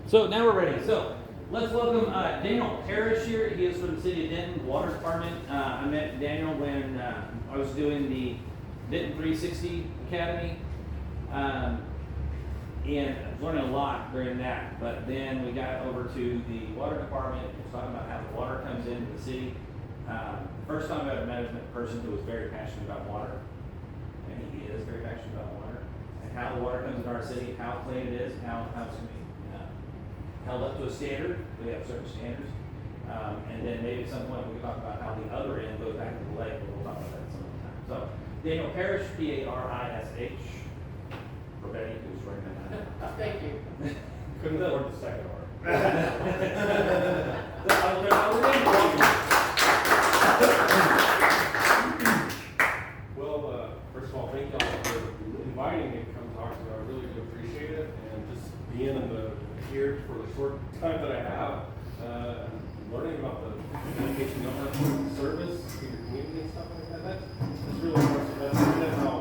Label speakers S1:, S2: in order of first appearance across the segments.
S1: So now we're ready. So let's welcome Daniel Parish here. He is from the city of Denton, Water Department. I met Daniel when I was doing the Denton 360 Academy. And I was learning a lot during that. But then we got over to the Water Department. We were talking about how the water comes into the city. First time I ever met a person who was very passionate about water. And he is very passionate about water. And how the water comes into our city, how clean it is, how it's going to be held up to a standard. We have certain standards. And then maybe at some point we can talk about how the other end goes back to the lake, but we'll talk about that some other time. So, Daniel Parish, Parish, for Betty, who's right now.
S2: Thank you.
S3: Couldn't afford the second word. Well, first of all, thank y'all for inviting me to come talk to you. I really do appreciate it, and just being here for the short time that I have, learning about the communication network service to your community and stuff like that. That's really impressive. That's how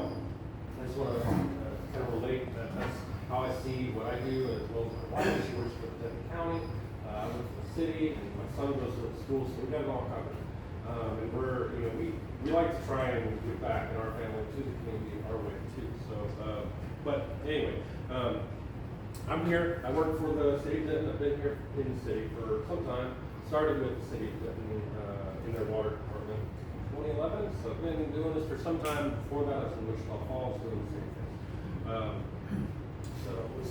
S3: I just want to kind of relate. That's how I see what I do, as well as my wife. She works for the Denton County. I work for the city, and my son goes to the school, so we got it all covered. And we like to try and give back in our family to the community our way too. So, but anyway, I'm here. I work for the city of Denton. I've been here in the city for some time. Started with the city of Denton in their water department in 2011. So I've been doing this for some time. Before that, I was in Wichita Falls doing the same thing. So it was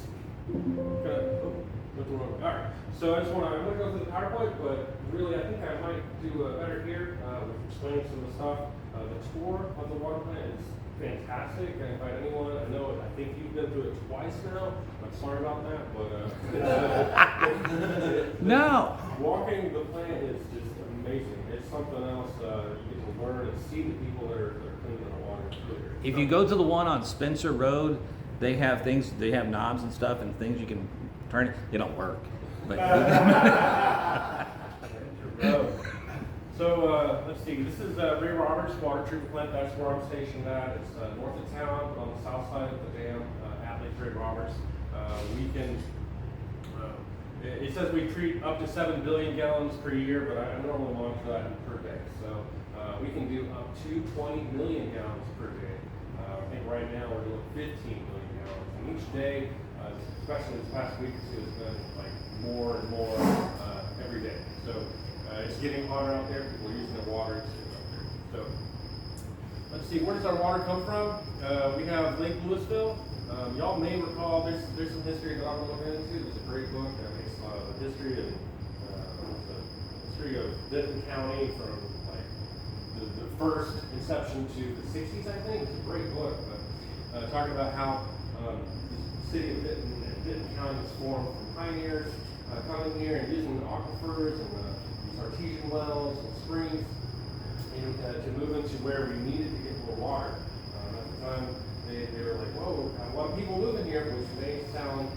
S3: kind of nothing wrong. All right. So I'm going to go through the PowerPoint, but really I think I might do better here with explaining some of the stuff. The tour of the water plant is fantastic. I invite anyone. I think you've been through it twice now. I'm sorry about that, but
S1: No.
S3: Walking the plant is just amazing. It's something else. You get to learn and see the people that are cleaning the water.
S1: If you go to the one on Spencer Road, they have knobs and stuff and things you can turn it. They don't work. But
S3: So let's see. This is Ray Roberts Water Treatment Plant. That's where I'm stationed at. It's north of town, on the south side of the dam. At Lake Ray Roberts. We can. It says we treat up to 7 billion gallons per year, but I normally monitor that per day. So we can do up to 20 million gallons per day. I think right now we're doing 15 million gallons, and each day, especially this past week or two, has been like more and more every day. So it's getting hotter out there. People are using their water out there. So let's see, where does our water come from? We have Lake Louisville. Y'all may recall there's some history that I'm going to look into. There's a great book that makes the history of Denton County from like the first inception to the 60s. I think it's a great book, but talking about how the city of Denton and Denton County was formed from pioneers coming here and using the aquifers and these artesian wells and springs, and to move into where we needed to get more water. At the time, they were like, whoa, a lot of people moving here, which may sound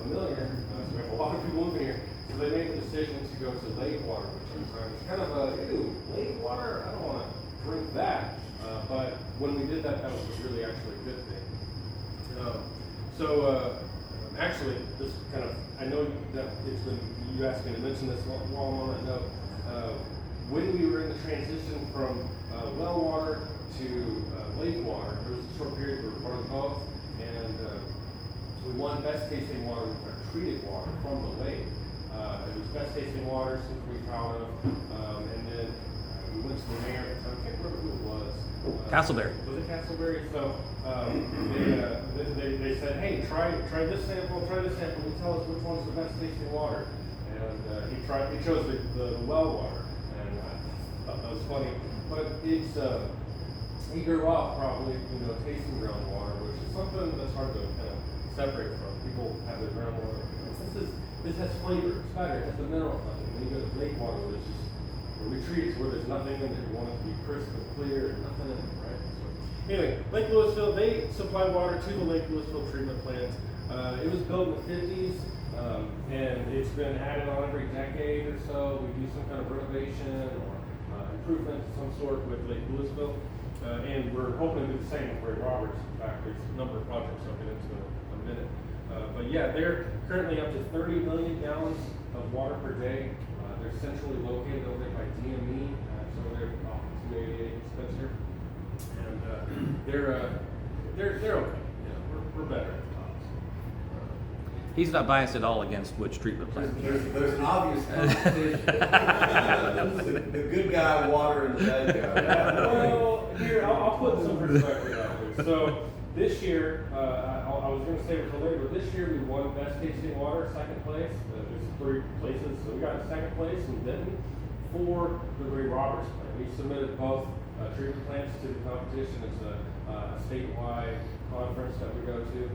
S3: familiar. So we have a lot of people moving here. So they made the decision to go to lake water, which is kind of ew, lake water? I don't want to drink that. But when we did that, that was really actually a good thing. Actually, this kind of, I know that it's been, you asked me to mention this while I'm on that note. When we were in the transition from well water to lake water, there was a short period where we were running both, and we won best tasting water with our treated water from the lake. It was best tasting water, something we were proud of, and then we went to the mayor at the time. I can't remember who it was.
S1: Castleberry.
S3: Was it Castleberry? So they said, hey, try this sample, and tell us which one's the best tasting water. And he chose the well water, and I thought that was funny. But it's he grew up probably tasting groundwater, which is something that's hard to kind of separate from. People have their groundwater. This has flavor. It's better. It has the mineral content. When you go to lake water, where it's just where we treat it where there's nothing in it. We want it to be crisp and clear and nothing in it, right? So, anyway, Lake Louisville, they supply water to the Lake Louisville treatment plant. It was built in the 50s, and it's been added on every decade or so. We do some kind of renovation or improvement of some sort with Lake Louisville. And we're hoping to do the same with Ray Roberts. In fact, there's a number of projects I'll get into in a minute. But yeah, they're currently up to 30 million gallons of water per day. They're centrally located over there by DME, so they're off 288 Spencer, and they're okay. You know, we're better at tops.
S1: He's not biased at all against which treatment plant.
S2: There's an obvious competition. The good guy water and the bad guy.
S3: Well, here, I'll put some perspective out there. So this year, I was going to say it till later, but this year we won best tasting water, second place. There's 3 places, so we got second place in Denton for the Ray Roberts plant. We submitted both treatment plants to the competition. It's a statewide conference that we go to.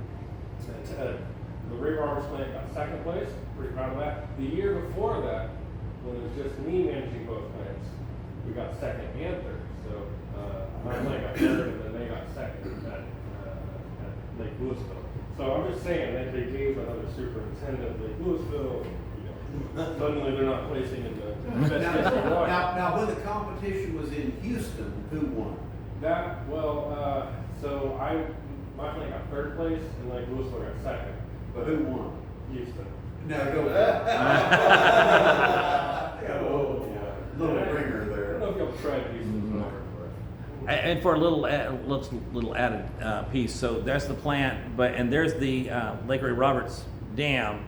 S3: And, the Ray Roberts plant got second place. Pretty proud of that. The year before that, when it was just me managing both plants, we got second and third. So my plant got third, and then they got second at Lake Louisville. So I'm just saying that they gave another superintendent Lake Louisville. You know, suddenly they're not placing in the best tasting water.
S2: Now, when the competition was in Houston, who won?
S3: So my plant got third place, and Lake Louisville got second.
S2: But who won?
S3: Houston.
S2: Now go. Little ringer
S3: I
S2: there.
S3: don't know if y'all tried Houston before.
S1: And for a little added piece, so there's the plant, and there's the Lake Ray Roberts Dam,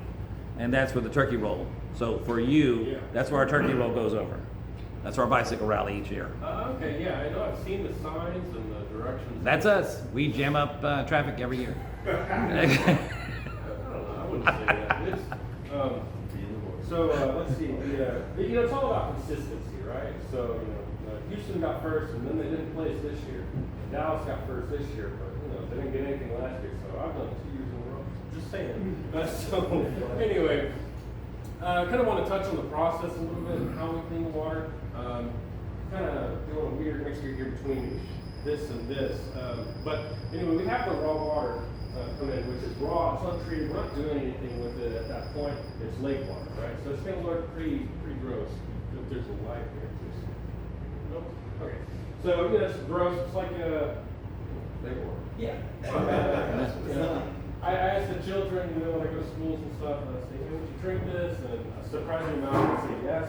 S1: and that's where the turkey roll. So for you,
S3: Yeah.
S1: that's where our turkey roll goes over. That's our bicycle rally each year.
S3: Okay, yeah, I know. I've seen the signs and the directions.
S1: That's us. We jam up traffic every year.
S3: I wouldn't say that. Let's see. You know, it's all about consistency, right? So, you know, Houston got first, and then they didn't place this year. Dallas got first this year, but you know, they didn't get anything last year. So I've done 2 years in a row. Just saying. So anyway, kind of want to touch on the process a little bit and how we clean the water. Kind of doing a weird mixture here between this and this. But anyway, we have the raw water come in, which is raw, it's untreated, we're not doing anything with it at that point, it's lake water, right? So it's going to look pretty gross. If there's a light here, just, nope. Okay. So, you know, it's gross, it's like lake water. Yeah. I ask the children, you know, when I go to schools and stuff, and I say, hey, would you drink this? And a surprising amount would say yes.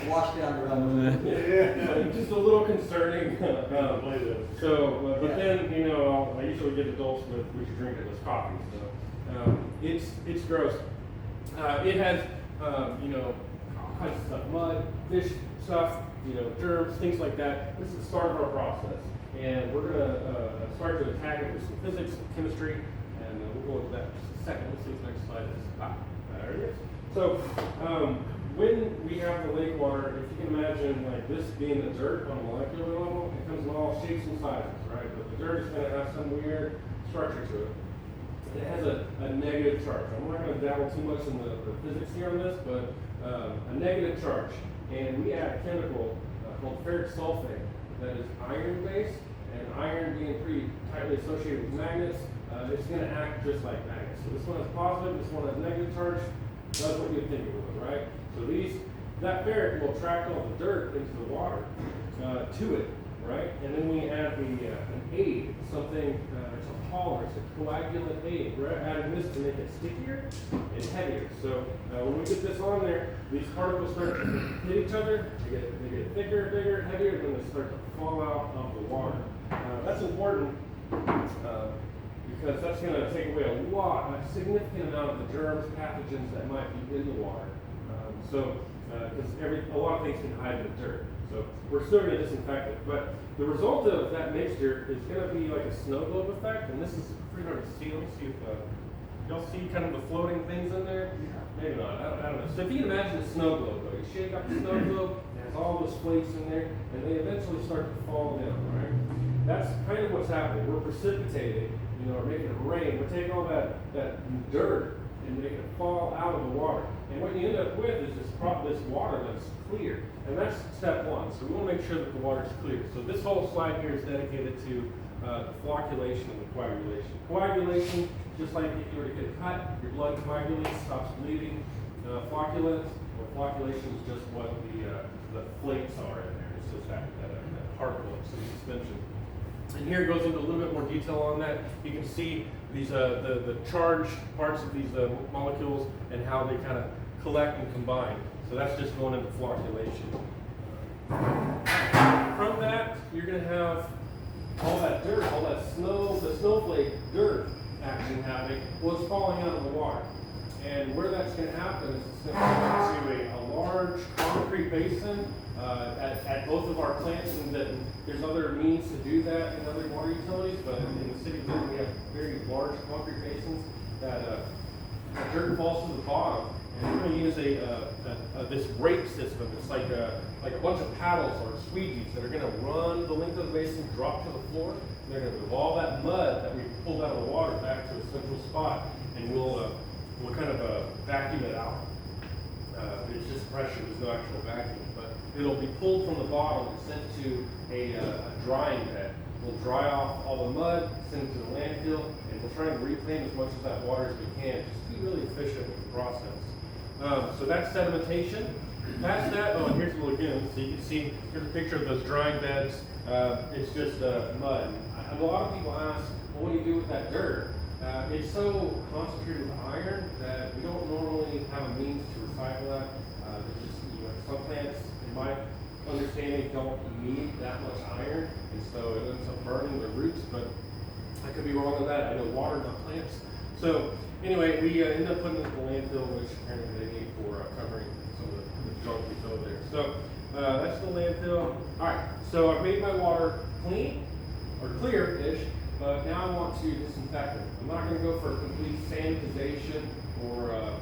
S2: Wash down the
S3: Yeah, just a little concerning. But then, you know, I usually get adults with, we should drink it as coffee. So it's gross. It has, you know, all kinds of stuff, mud, fish stuff, you know, germs, things like that. This is the start of our process. And we're going to start to attack it with some physics, chemistry, and we'll go into that in just a second. Let's see what the next slide is. There it is. So when we have the lake water, if you can imagine like this being the dirt on a molecular level, it comes in all shapes and sizes, right? But the dirt is going to have some weird structure to it. And it has a negative charge. I'm not going to dabble too much in the physics here on this, but a negative charge. And we add a chemical called ferric sulfate that is iron-based, and iron being pretty tightly associated with magnets, it's going to act just like magnets. So this one has positive, this one has negative charge, does what you think it would, right? So that ferric will attract all the dirt into the water to it, right? And then we add an aid, something, it's a polymer, it's a coagulant aid. We're adding this to make it stickier and heavier. So when we get this on there, these particles start to hit each other, they get thicker, bigger, heavier, and then they start to fall out of the water. That's important because that's going to take away a significant amount of the germs, pathogens that might be in the water. Because a lot of things can hide in the dirt. So we're still going to disinfect it. But the result of that mixture is going to be like a snow globe effect, and this is pretty hard to see. Let me see if y'all see kind of the floating things in there. Maybe not. I don't know. So if you can imagine a snow globe, though, you shake up the snow globe, it has all those flakes in there, and they eventually start to fall down. Right? That's kind of what's happening. We're precipitating, you know, or making it rain. We're taking all that dirt and making it fall out of the water. And what you end up with is this water that's clear. And that's step one. So we want to make sure that the water is clear. So this whole slide here is dedicated to the flocculation and the coagulation. Coagulation, just like if you were to get a cut, your blood coagulates, stops bleeding. Flocculation is just what the flakes are in there. It's just that particle of suspension. And here it goes into a little bit more detail on that. You can see these the charged parts of these molecules and how they kind of collect and combine. So that's just going into flocculation. From that, you're going to have all that dirt, all that snow, the snowflake dirt action happening. Well, it's falling out of the water. And where that's going to happen is it's going to go to a large concrete basin at both of our plants, and that there's other means to do that in other water utilities, but in the city of Denton, we have very large concrete basins that dirt falls to the bottom. And we're going to use this rake system. It's like a bunch of paddles or squeegees that are going to run the length of the basin, drop to the floor. And they're going to move all that mud that we pulled out of the water back to a central spot, and we'll kind of vacuum it out. It's just pressure, there's no actual vacuum, but it'll be pulled from the bottom and sent to a drying bed. We'll dry off all the mud, send it to the landfill, and we'll try and reclaim as much of that water as we can. Just be really efficient with the process. So that's sedimentation. Past that, oh, and here's a lagoon. So you can see, here's a picture of those drying beds. It's just mud. A lot of people ask, well, what do you do with that dirt? It's so concentrated with iron that we don't normally have a means to recycle that. There's just, some plants, in my understanding, don't need that much iron, and so it ends up burning the roots, but I could be wrong on that. I know water, not plants. So anyway, we end up putting it in the landfill, which apparently they need for covering some of the junk that's over there. So that's the landfill. All right, so I've made my water clean, or clear-ish, but now I want to disinfect it. I'm not going to go for a complete sanitization or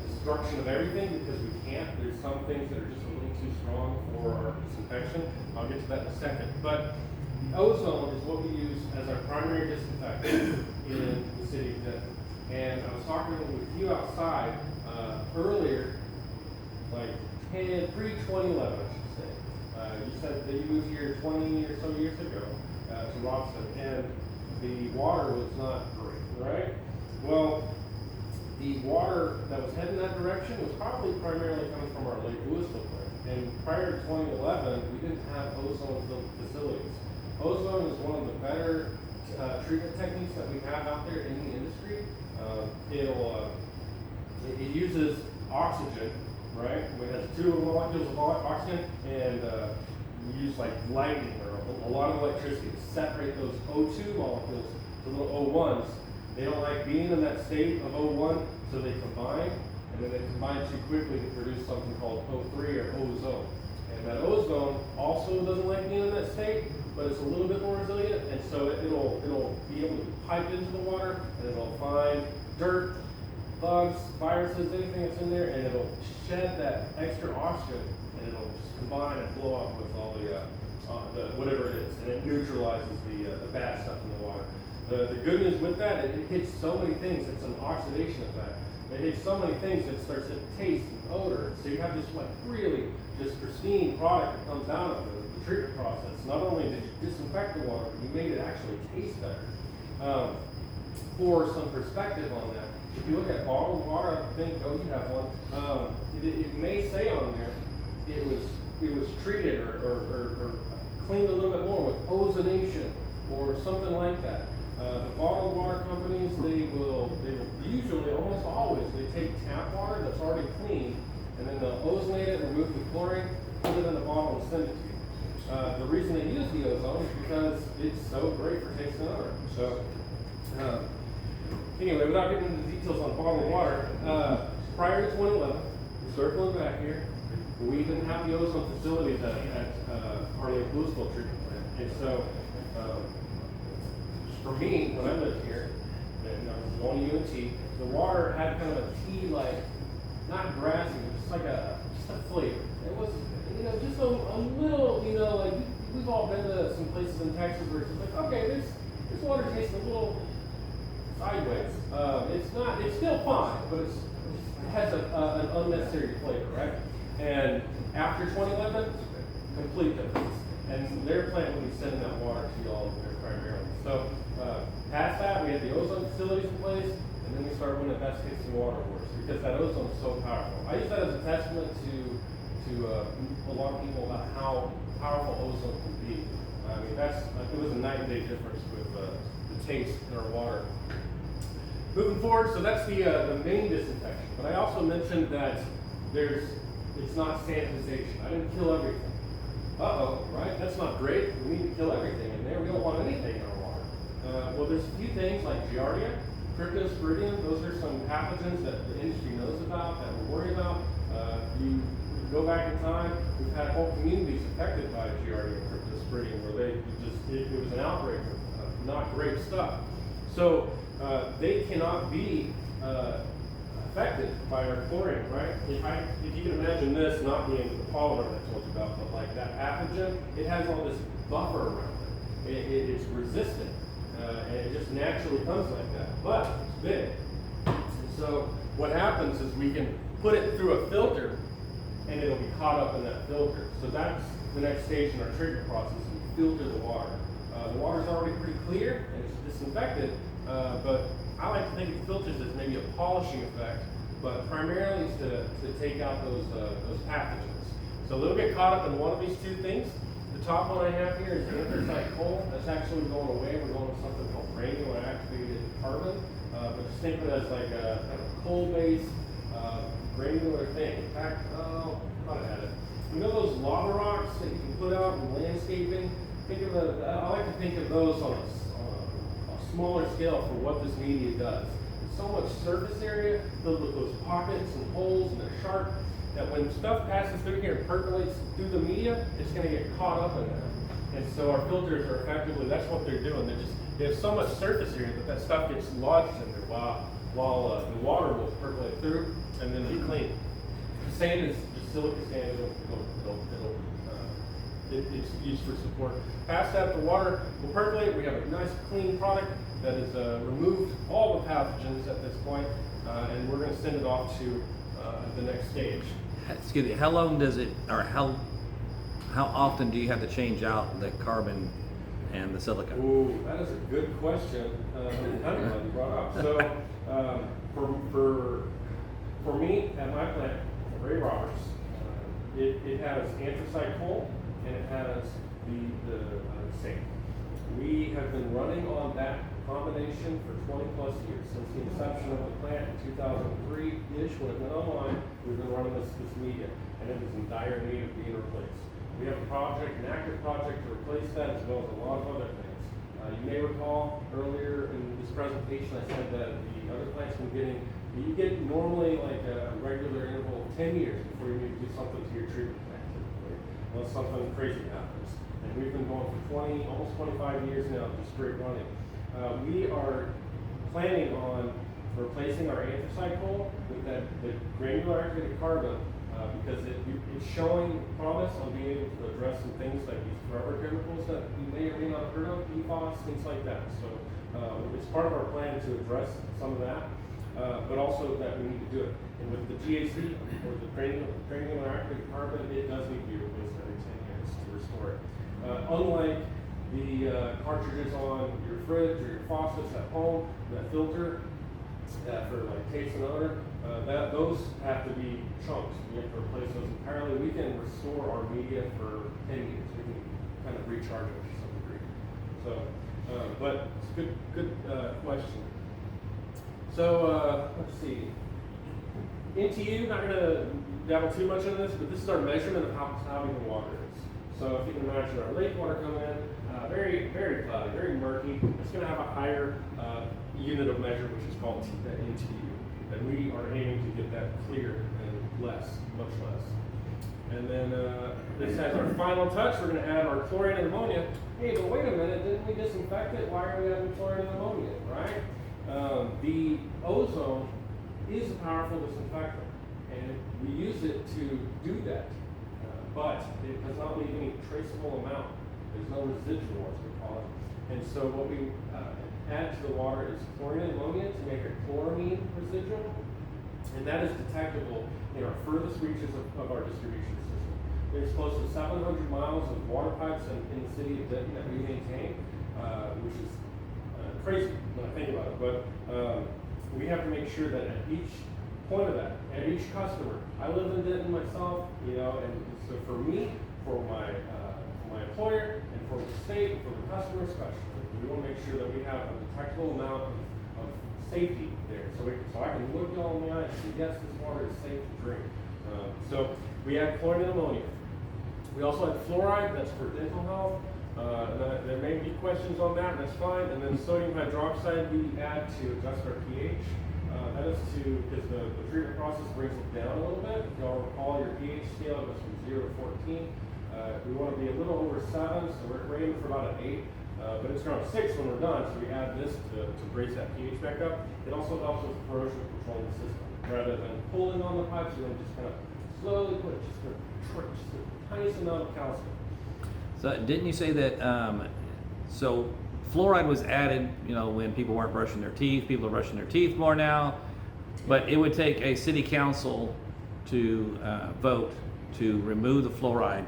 S3: destruction of everything, because we can't. There's some things that are just a little too strong for our disinfection. I'll get to that in a second. But ozone is what we use as our primary disinfectant in the city of Denton. And I was talking with you outside earlier, like pre-2011, I should say. You said that you moved here 20 or so years ago to Robson, and the water was not great, right? Well, the water that was heading that direction was probably primarily coming from our Lake Louisville plant. And prior to 2011, we didn't have ozone-filled facilities. Ozone is one of the better treatment techniques that we have out there in the industry. It uses oxygen, right? It has 2 molecules of oxygen, and we use like lightning or a lot of electricity to separate those O2 molecules to little O1s. They don't like being in that state of O1, so they combine, and then they combine too quickly to produce something called O3 or ozone. And that ozone also doesn't like being in that state, but it's a little bit more resilient, and so it'll be able to pipe into the water, and it'll find dirt, bugs, viruses, anything that's in there, and it'll shed that extra oxygen, and it'll just combine and blow up with all the whatever it is, and it neutralizes the bad stuff in the water. The good news with that, it hits so many things. It's an oxidation effect. It hits so many things that it starts to taste and odor. So you have this like really just pristine product that comes out of the treatment process. Not only did you disinfect the water, but you made it actually taste better. For some perspective on that, if you look at bottled water, I think, oh, you have one. It may say on there it was treated or cleaned a little bit more with ozonation or something like that. The bottled water companies, they will usually, almost always, they take tap water that's already clean, and then they'll ozonate it, remove the chlorine, put it in a bottle and send it to you. The reason they use the ozone is because it's so great for taste and odor. So, anyway, without getting into the details on bottled water, prior to 2011, circling back here, we didn't have the ozone facilities at our Lake Louisville treatment plant. And so, for me, when I lived here, and I was going to UNT, the water had kind of a tea-like, not grassy, but just like a flavor. It was, just a little, like we've all been to some places in Texas where it's like, okay, this water tastes a little sideways. It's still fine, but it has an unnecessary flavor, right? And after 2011, complete difference. And their plant will be sending that water to y'all there primarily. So past that, we had the ozone facilities in place, and then we started winning best hits in water wars because that ozone is so powerful. I use that as a testament to a lot of people about how powerful ozone can be. I mean, it was a night and day difference with the taste in our water. Moving forward, so that's the main disinfection. But I also mentioned that it's not sanitization. I didn't kill everything. Right? That's not great. We need to kill everything in there. We don't want anything in our water. Well, there's a few things like Giardia, Cryptosporidium. Those are some pathogens that the industry knows about, that we're worried about. You go back in time, we've had whole communities affected by Giardia and Cryptosporidium where it was an outbreak of not great stuff. So they cannot be affected by our chlorine, right? If you can imagine this not being the polymer that I told you about, but like that pathogen, it has all this buffer around it. It's resistant, and it just naturally comes like that. But it's big. So what happens is we can put it through a filter, and it'll be caught up in that filter. So that's the next stage in our treatment process. We filter the water. The water's already pretty clear and it's disinfected, but I like to think of filters as maybe a polishing effect, but primarily to take out those pathogens. So they'll get caught up in one of these two things. The top one I have here is anthracite coal. That's actually going away. We're going with something called granular activated carbon, but just think of it as like a kind of coal-based granular thing. In fact, I thought I had it. You know those lava rocks that you can put out in landscaping? I like to think of those on a smaller scale for what this media does. It's so much surface area filled with those pockets and holes, and they're sharp, that when stuff passes through here and percolates through the media, it's going to get caught up in there. And so our filters are effectively, that's what they're doing. They have so much surface area that stuff gets lodged in there while the water will percolate through and then be clean. The sand is just silica sand. It's used for support. Past that, the water will percolate. We have a nice clean product that has removed all the pathogens at this point, and we're going to send it off to the next stage.
S4: Excuse me, how long does it, or how often do you have to change out the carbon and the silica?
S3: Ooh, that is a good question. I'm kind of glad you brought up. So, for me at my plant, Ray Roberts, it has anthracite coal and it has the zinc. We have been running on that combination for 20 plus years, since the inception of the plant in 2003-ish when it went online. We've been running this media, and it is in dire need of being replaced. We have an active project to replace that, as well as a lot of other things. You may recall earlier in this presentation I said that the other plants you get normally like a regular interval of 10 years before you need to do something to your treatment plant, typically, unless something crazy happens. And we've been going for almost 25 years now, just straight running. We are planning on replacing our anthracite coal with the granular activated carbon, because it's showing promise on being able to address some things like these forever chemicals that you may or may not have heard of, PFAS, things like that. So it's part of our plan to address some of that, but also that we need to do it. And with the GAC, or the granular activated carbon, it does need to be replaced every 10 years to restore it. Unlike the cartridges on your fridge or your faucets at home that filter for like taste and odor, those have to be chunks. We have to replace those entirely. We can restore our media for 10 years. We can kind of recharge it to some degree. So, but it's a good question. So let's see. NTU, not going to dabble too much into this, but this is our measurement of how even water is. So if you can imagine our lake water coming in, very, very cloudy, very murky. It's going to have a higher unit of measure, which is called NTU. And we are aiming to get that clear and much less. And then this has our final touch. We're going to add our chlorine and ammonia. Hey, but wait a minute, didn't we disinfect it? Why are we adding chlorine and ammonia, right? The ozone is a powerful disinfectant, and we use it to do that. But it does not leave any traceable amount. There's no residual, as we call it. And so what we add to the water is chlorine and ammonia to make a chloramine residual, and that is detectable in our furthest reaches of our distribution system. There's close to 700 miles of water pipes in the city of Denton that we maintain, which is crazy when I think about it. But we have to make sure that at each point of that, at each customer, I live in Denton myself, and so for me, for my my employer and for the state, and for the customer especially. We want to make sure that we have a detectable amount of safety there, so I can look y'all in the eye and say, yes, this water is safe to drink. So we add chlorine and ammonia. We also have fluoride, that's for dental health. There may be questions on that, and that's fine. And then sodium hydroxide we add to adjust our pH. That is because the treatment process brings it down a little bit. If y'all recall, your pH scale goes from 0 to 14. We want to be a little over 7, so we're aiming for about an 8. But it's around 6 when we're done, so we add this to raise that pH back up. It also helps with corrosion control in the system. Rather than pulling on the pipes, you're going to just kind of slowly put just the tiniest amount of calcium.
S4: So didn't you say that, so fluoride was added, you know, when people weren't brushing their teeth, people are brushing their teeth more now, but it would take a city council to vote to remove the fluoride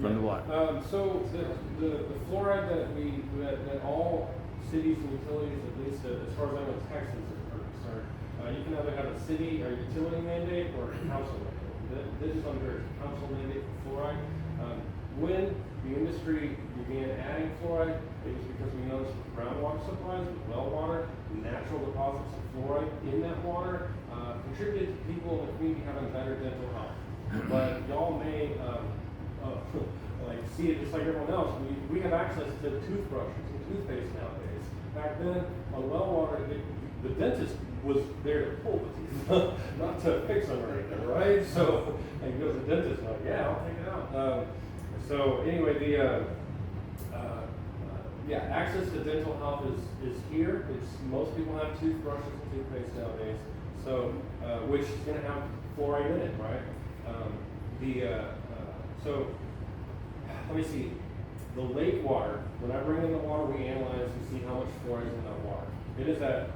S4: from the water?
S3: So the fluoride that all cities and utilities, at least as far as I know, Texas are concerned, you can either have a city or utility mandate or a council mandate. This is under council mandate for fluoride. When the industry began adding fluoride, it was because we noticed with groundwater supplies, with well water, natural deposits of fluoride in that water contributed to people in the community having better dental health. But y'all may like see it just like everyone else. We have access to toothbrushes and toothpaste nowadays. Back then, on well water, the dentist was there to pull the teeth, not to fix them or anything, right? So, and he goes to the dentist, like, yeah, I'll take it out. So anyway, access to dental health is here. Most people have toothbrushes and toothpaste nowadays, so which is going to have fluoride in it, right? So let me see. The lake water, when I bring in the water, we analyze and see how much fluoride is in that water. It is at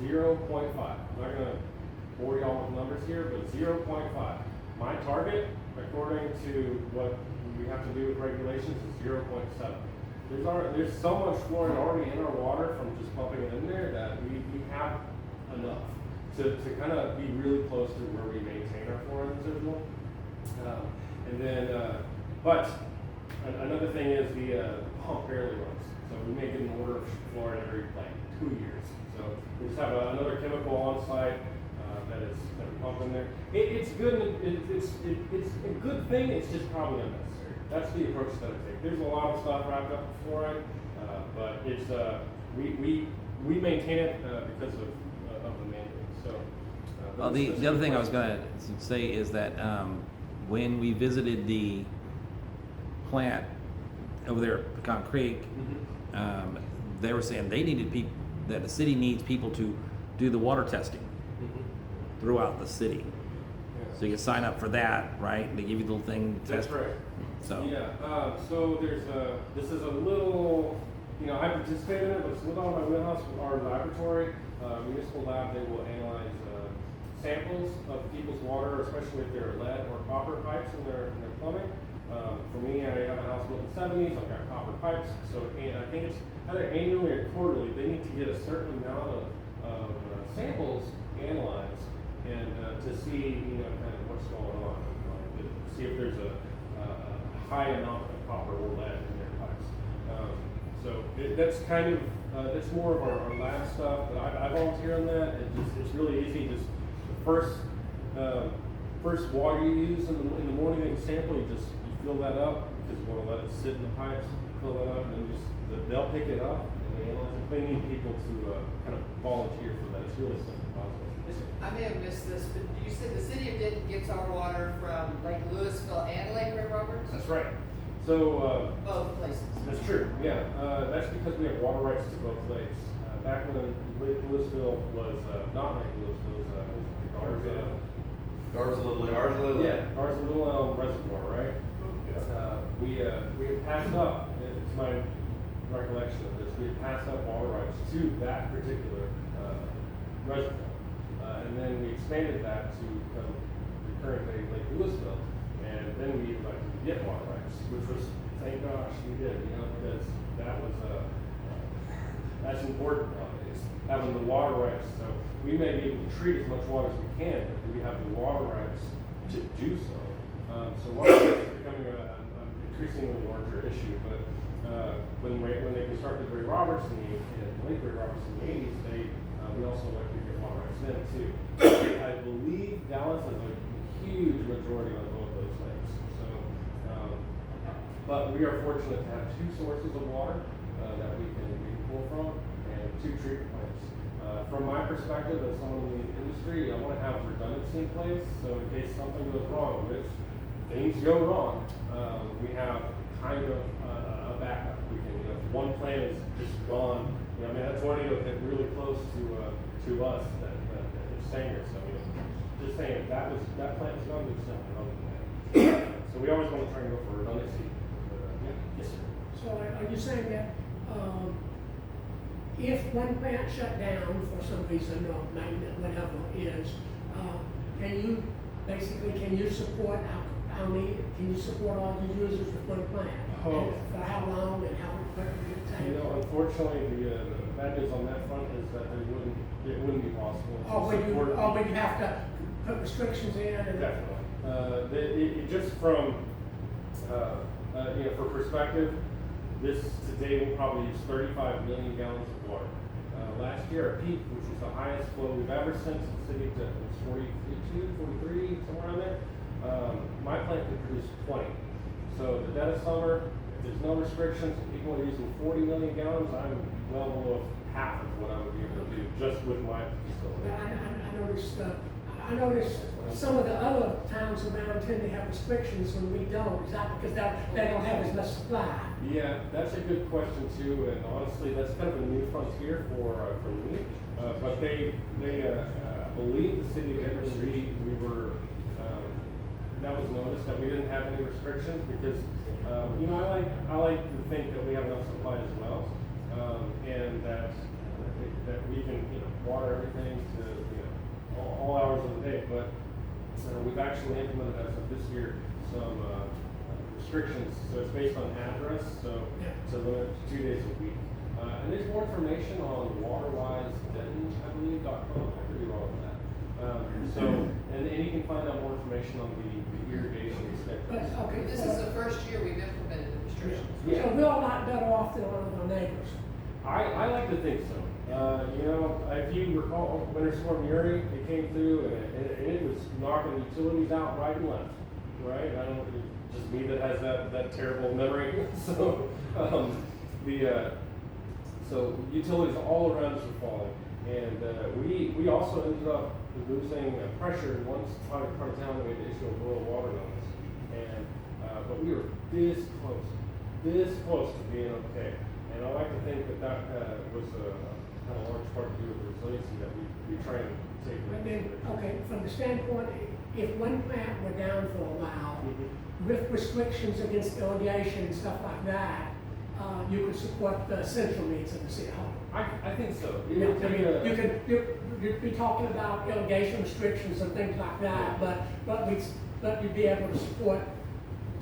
S3: 0.5. I'm not going to bore y'all with numbers here, but 0.5. My target, according to what we have to do with regulations, is 0.7. There's so much fluoride already in our water from just pumping it in there that we have enough to kind of be really close to where we maintain our fluoride residual. But another thing is the pump barely runs. So we may get an order of fluoride every 2 years. So we just have another chemical on site that we pump in there. It's good. It's a good thing. It's just probably unnecessary. That's the approach that I take. There's a lot of stuff wrapped up with fluoride, but it's we maintain it because of the mandate. So.
S4: Well, the other thing I was going to say is that when we visited the plant over there at Pecan Creek, they were saying they needed people, that the city needs people to do the water testing throughout the city. So you can sign up for that, right? They give you the little thing to test.
S3: That's right.
S4: So
S3: yeah. So there's this is a little, I participate in it, but it's a little out of my wheelhouse with our laboratory, municipal lab. They will analyze samples of people's water, especially if they're lead or copper pipes in their plumbing. For me, I have a house built in the 70s. I've got copper pipes, so I think it's either annually or quarterly. They need to get a certain amount of samples analyzed and to see, kind of what's going on. To see if there's a high amount of copper or lead in their pipes. So that's kind of that's more of our lab stuff. But I volunteer on that. It's really easy. Just the first water you use in the morning that you sample, you fill that up because you want to let it sit in the pipes. Fill that up, and then they'll pick it up and they analyze it. They need people to kind of volunteer for that. It's really simple process.
S5: I may have missed this, but you said the city of Denton gets our water from Lake Louisville and Lake Red Roberts?
S3: That's right. So
S5: both places.
S3: That's true. Yeah, that's because we have water rights to both lakes. Back when Lake Louisville was not Lake Louisville, it was
S2: Garzalilla.
S3: Yeah, Garzalilla Reservoir, right? We had passed up. It's my recollection of this. We had passed up water rights to that particular reservoir. And then we expanded that to become the current day Lake Louisville, and then we elected to get water rights, which was, thank gosh we did, because that was that's important nowadays, having the water rights. So we may be able to treat as much water as we can, but we have the water rights to do so. So water rights are becoming a increasingly larger issue, but, when they constructed Ray Roberts in Lake Ray Roberts in the eighties, we also like to get water rights then too. I believe Dallas has a huge majority on both those lakes, so, but we are fortunate to have two sources of water, that we can pull from, and two treatment plants. From my perspective, as someone in the industry, I want to have redundancy in place, so in case something goes wrong, which things go wrong, we have kind of a backup. We can, if one plant is just gone, I mean, that tornado hit really close to us, that Sanger, so, just saying, that plant was gone, there's nothing wrong with that. So we always want to try and go for redundancy. Yes, sir.
S6: So are you saying that, if one plant shut down for some reason, or magnet, whatever it is, can you support can you support all the users with one plant?
S3: Oh.
S6: And for how long and how quickly it takes?
S3: Unfortunately, the bad news on that front is that it wouldn't be possible. to
S6: But
S3: support-
S6: you have to put restrictions in and.
S3: Definitely. Just from, for perspective, this today will probably use 35 million gallons of water. Last year, our peak, which was the highest flow we've ever sent to the city, was 42, 43, somewhere around there. My plant could produce 20. So the dead of summer, if there's no restrictions, and people are using 40 million gallons, I'm well below half of what I would be able to do just with my facility.
S6: I noticed some of the other towns around tend to have restrictions when we don't. Is that because they don't have as much supply?
S3: Yeah, that's a good question too, and honestly, that's kind of a new frontier for me. But they believe the city of Denton, we were, that was noticed that we didn't have any restrictions because, I like to think that we have enough supply as well, and that we can, water everything to, all hours of the day. But we've actually implemented as of this year some restrictions. So it's based on address, so to limit to 2 days a week. And there's more information on waterwise Denton, I believe, .com. I could be wrong with that. And you can find out more information on the irrigation schedule.
S6: Okay.
S5: This is the first year we've implemented the restrictions.
S3: Yeah.
S6: So we're a lot better off than one of our neighbors.
S3: I like to think so. If you recall, Winter Storm Uri, it came through and it was knocking utilities out right and left, right? I don't, it's just me that has that terrible memory. So utilities all around us were falling, and we also ended up losing pressure in one part of town. We had to issue a boil water notice, and but we were this close to being okay. And I like to think that was a kind of large part to do with the resiliency that we try and take.
S6: And then, okay, from the standpoint, if one plant were down for a while, with restrictions against irrigation and stuff like that, you could support the central needs of the city hall.
S3: I think so.
S6: You'd be talking about irrigation restrictions and things like that, but you'd be able to support,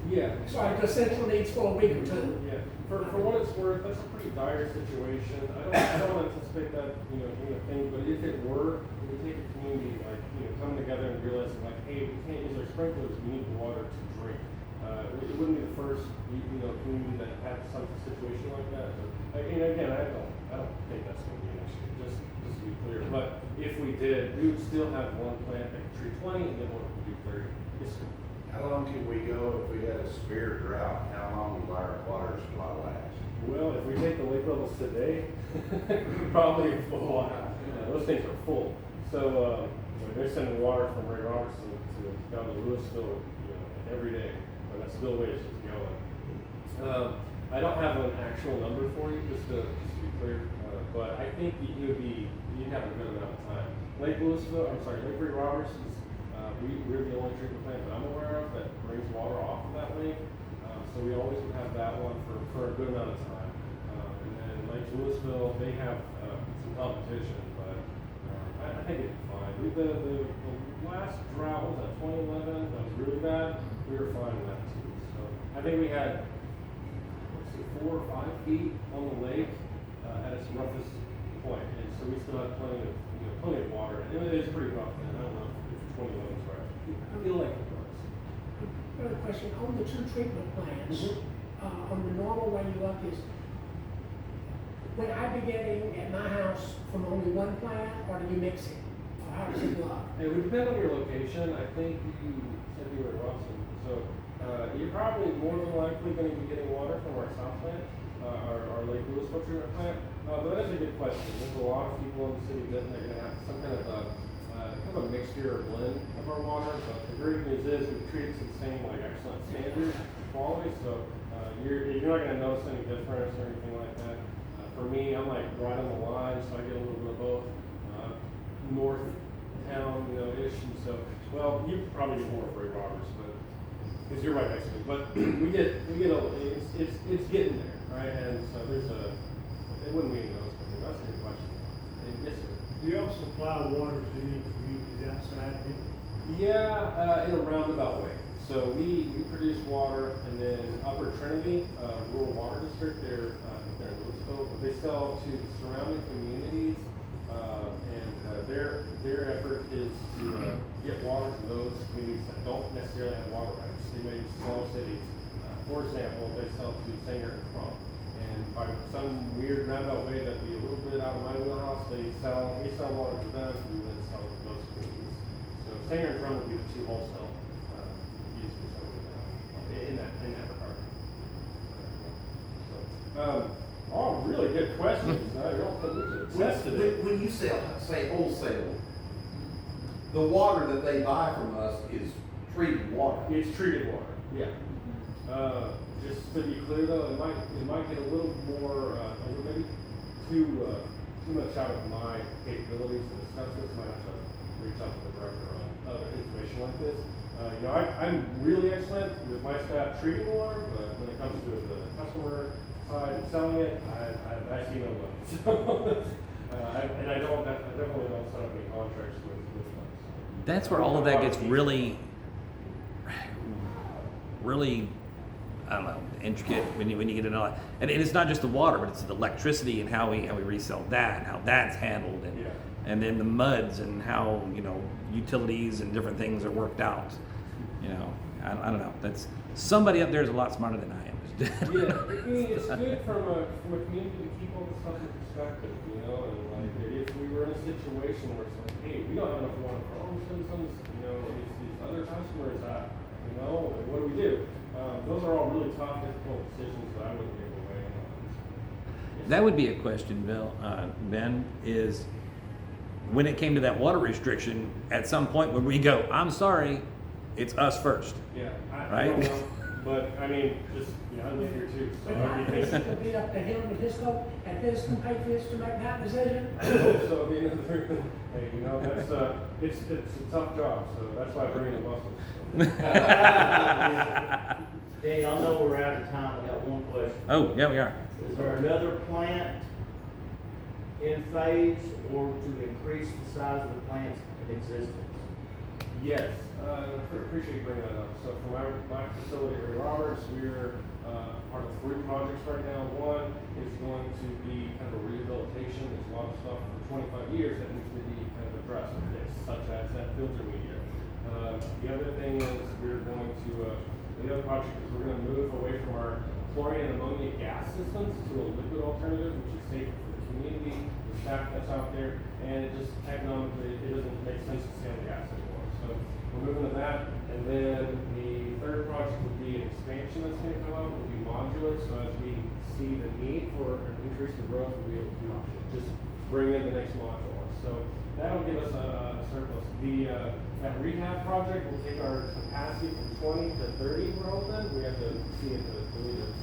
S6: the central needs for a week or two.
S3: Yeah. For what it's worth, that's a pretty dire situation. I don't anticipate that, being a thing, but if it were, it would take a community, coming together and realizing, hey, we can't use our sprinklers, we need water to drink. It wouldn't be the first, community that had some situation like that. But, again, I don't think that's going to be an issue, just to be clear. But if we did, we would still have one plant that could treat 20 and then one could do 30. Yes, sir.
S2: How long can we go if we had a severe drought? How long will our water supply last?
S3: Well, if we take the lake levels today, probably a full while. Those things are full. So they're sending water from Ray Robertson to down to Louisville, every day. When that spillway is just going. I don't have an actual number for you, just to be clear, but I think you'd have a good amount of time. Lake Ray Robertson's. We're the only treatment plant that I'm aware of that brings water off of that lake. So we always would have that one for a good amount of time. And then Lake Louisville, they have some competition, but I think it'd be fine. The last drought was at 2011, that was really bad. We were fine with that too. So I think we had 4 or 5 feet on the lake at its roughest point, and so we still had plenty of water. And it is pretty rough, and I don't know if 2011 is right. I feel like it was.
S6: Another question, on the two treatment plants,
S3: Mhm.
S6: on the normal way you look is, would I be getting at my house from only one plant, or do you mix it? Or how does it look?
S3: It would depend on your location. I think you said you were in Robson, so you're probably more than likely going to be getting water from our south plant, our Lake Louisville treatment plant. But that's a good question. There's a lot of people in the city that are going to have some kind of a mixture or blend of our water. But the great news is we treat it to the same like excellent standard quality, so you're not going to notice any difference or anything like that. For me, I'm like right on the line, so I get a little bit of both. North town, ish, and so, well, you probably get more for Ray Roberts, but, because you're right next to me, but it's getting there, right? And so it wouldn't be those, but that's a good question. And yes, sir.
S7: Do you also supply water to any communities outside of it?
S3: Yeah, in a roundabout way. So we produce water, and then Upper Trinity, rural water district, they're in Louisville, they sell to the surrounding communities, and their effort is to get water to those communities that don't necessarily have water rights. They may be small cities. For example, they sell to Sanger and Crump. And by some weird roundabout way that'd be a little bit out of my wheelhouse, we sell water to them, and then sell to those communities. So Sanger and Crump would be the two wholesale users in that regard. All really good questions. You're all tested it.
S2: When you say wholesale, the water that they buy from us is treated water.
S3: It's treated water, yeah. Just to be clear though, it might get a little more, maybe too much out of my capabilities to discuss this. Might have to reach out to the director on other information like this. I'm really excellent with my staff treating water, but when it comes to the customer side and selling it, I see no limits. And I definitely don't set up any contracts with them.
S4: That's where all of that gets really, I don't know, intricate when you get into it. And it's not just the water, but it's the electricity and how we resell that, and how that's handled, and
S3: Yeah.
S4: and then the muds and how utilities and different things are worked out. I don't know. That's somebody up there is a lot smarter than I am.
S3: Yeah, I mean, it's good from a community to keep all this stuff in perspective, and like if we were in a situation where it's like, hey, we don't have enough water for our own citizens, these other customers, what do we do? Those are all really tough, difficult decisions that I wouldn't be able to weigh in on.
S4: That would be a question, Bill. Ben, is when it came to that water restriction, at some point when we go, I'm sorry, it's us first.
S3: Yeah, I
S4: Right?
S3: don't know, but I mean, I live here too, so
S6: But I think it would be up to him and his compatriots to make that decision.
S3: I hope so. At the end of the day, hey, that's it's a tough job, so that's why I bring in the muscles.
S8: Danny, I know we're out of time, I got one question.
S4: Oh, yeah, we are.
S8: Is there another plant in phase or to increase the size of the plants in existence?
S3: Yes, I appreciate you bringing that up. So for my facility here at Roberts, we're part of 3 projects right now. One is going to be kind of a rehabilitation. There's a lot of stuff for 25 years that needs to be kind of addressed, such as that filter media. The other thing is the other project is we're going to move away from our chlorine and ammonia gas systems to a liquid alternative, which is safer for the community, the staff that's out there, and it just economically, it doesn't make sense to stay on gas anymore. So we're moving to that, and then the third project would be an expansion that's going to come out, will be modular, so as we see the need for an increase in growth, we'll be able to just bring in the next module. So that'll give us a surplus. That rehab project will take our capacity from 20 to 30, we're hoping. We have to see if it's deleted.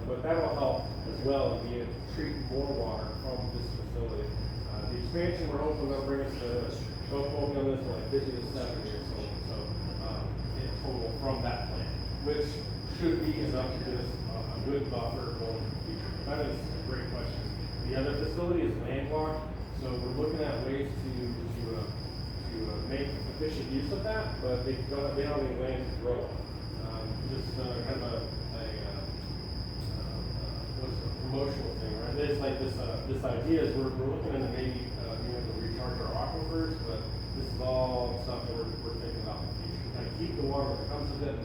S3: But that will help as well in being able to treat more water from this facility. The expansion, we're hoping will bring us to, don't quote me on this, like 50 to 70 years old. So in total from that plant, which should be enough to give us a good buffer going into the future. That is a great question. The other facility is landlocked, so we're looking at ways to make efficient use of that, but they don't have any land to grow on. Just kind of what's a promotional thing, right? It's like this idea is we're looking into maybe being able to recharge our aquifers, but this is all stuff that we're thinking about in the future. Kind of keep the water that comes with it in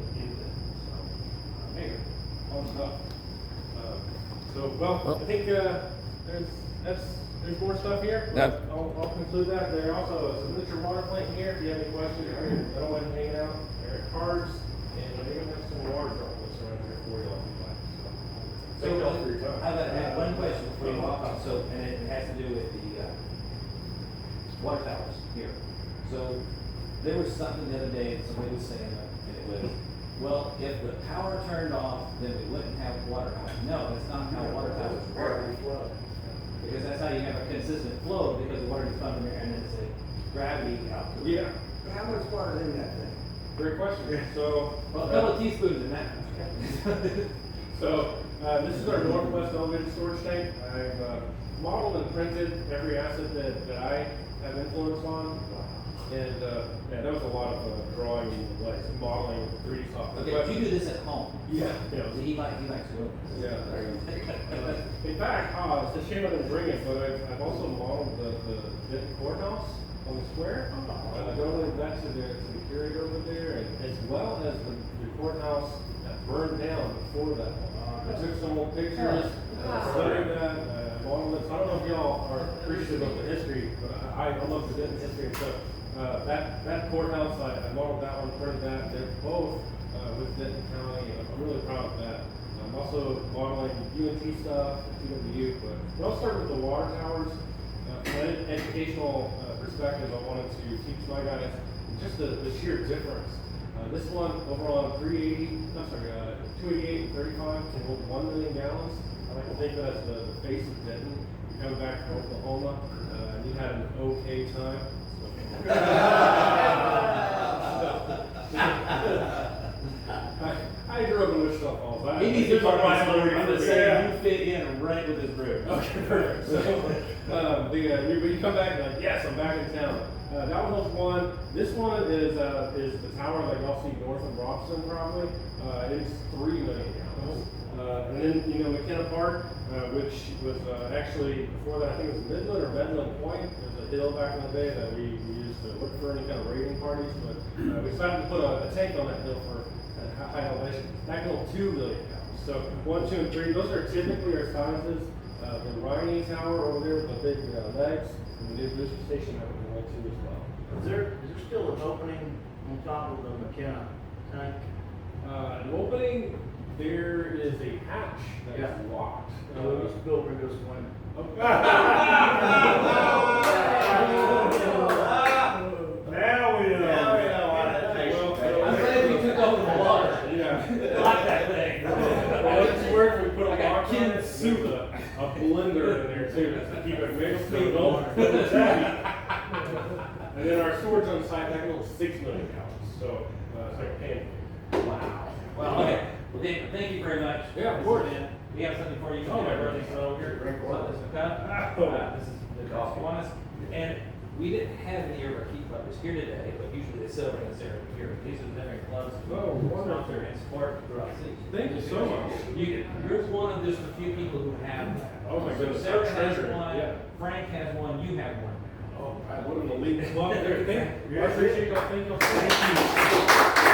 S3: Well, I think, there's more stuff here.
S4: Yeah.
S3: I'll conclude that. There also is a miniature water plant here, if you have any questions, I don't mind hanging out. There are cards, and they even have some water droplets around here for you all if you'd like, so. Thank you all for your time.
S1: I have one question before you walk off, so, and it has to do with the, water towers here. So, there was something the other day that somebody was saying, and it was, well, if the power turned off, then we wouldn't have water towers. No, that's not how water towers work. Because that's how you have a consistent flow, because the water is pumped in there, and it's a gravity output.
S3: Yeah,
S9: How much water in that thing?
S3: great question. So.
S1: Well, a couple of teaspoons in that.
S3: So, this is our northwest elevated storage tank. I've modeled and printed every asset that I have influence on. And, yeah, that was a lot of drawing and like modeling 3D software.
S1: Okay, if you do this at home.
S3: Yeah.
S1: He likes doing this.
S3: Yeah. In fact, it's a shame I didn't bring it, but I've also modeled the Denton courthouse on the square. Donated that to the curator over there, and as well as the courthouse that burned down before that. I took some old pictures, studied that, modeled it. So I don't know if y'all are appreciative of the history, but I love the Denton history and stuff. That courthouse, I modeled that one, printed that. They're both with Denton County, and I'm really proud of that. I'm also modeling UNT stuff, TWU, but I'll start with the water towers. From an educational perspective, I wanted to teach my guys just the sheer difference. This one over on 288 and 35 can hold 1 million gallons. I like to think that as the face of Denton. You come back from Oklahoma, and you had an okay time. I grew up in Wichita Falls.
S1: He needs to
S3: There's a
S1: talk about
S3: rivalry
S1: I'm
S3: for
S1: just saying, you fit in right with his group.
S3: Okay, perfect. So, you come back and like, yes, I'm back in town. That one was one. This one is the tower that y'all see north of Robson, probably. It's 3 million gallons. And then, McKenna Park, which was actually, before that, I think it was Midland or Medland Point. There's a hill back in the day that we used to look for any kind of raiding parties, but we decided to put a tank on that hill for high elevation. That can hold 2 million gallons. So 1, 2, and 3, those are typically our sizes. The Riney Tower over there with the big legs, and the new booster station that we can hold 2 as well.
S8: Is there still an opening on top of the McKenna tank?
S3: An opening, there is a hatch that is locked.
S8: So it's built for this one.
S3: Now we know why that takes.
S1: I'm glad we took over the water.
S3: Yeah.
S1: Lock that thing.
S3: Well, it's where we put a
S1: I got
S3: lock on
S1: kids'
S3: it,
S1: soup.
S3: with a blender in there too, just to keep it mixed so it don't heavy. And then our storage on site, that can hold 6 million gallons, so, it's like a pancake.
S1: Wow. Well, okay. Well, Daniel, thank you very much.
S3: Yeah, of course.
S1: We have something for you.
S3: Oh, my
S1: birthday
S3: goodness.
S1: celebration here.
S3: Drink
S1: So
S3: water.
S1: this is cup. This is the Breakfast Kiwanis. And we didn't have any of our key clubbers here today, but usually they celebrate this area here. These are the different clubs.
S3: Oh, wonderful.
S1: Sponsor and support throughout the city.
S3: Thank you so much.
S1: You're one of just a few people who have that.
S3: Oh, my
S1: So
S3: goodness,
S1: Sarah
S3: I
S1: has
S3: treasure it,
S1: one,
S3: yeah.
S1: Frank has one, you have one.
S3: Oh, what an elite club there. I appreciate y'all. Thank you.
S1: Thank you.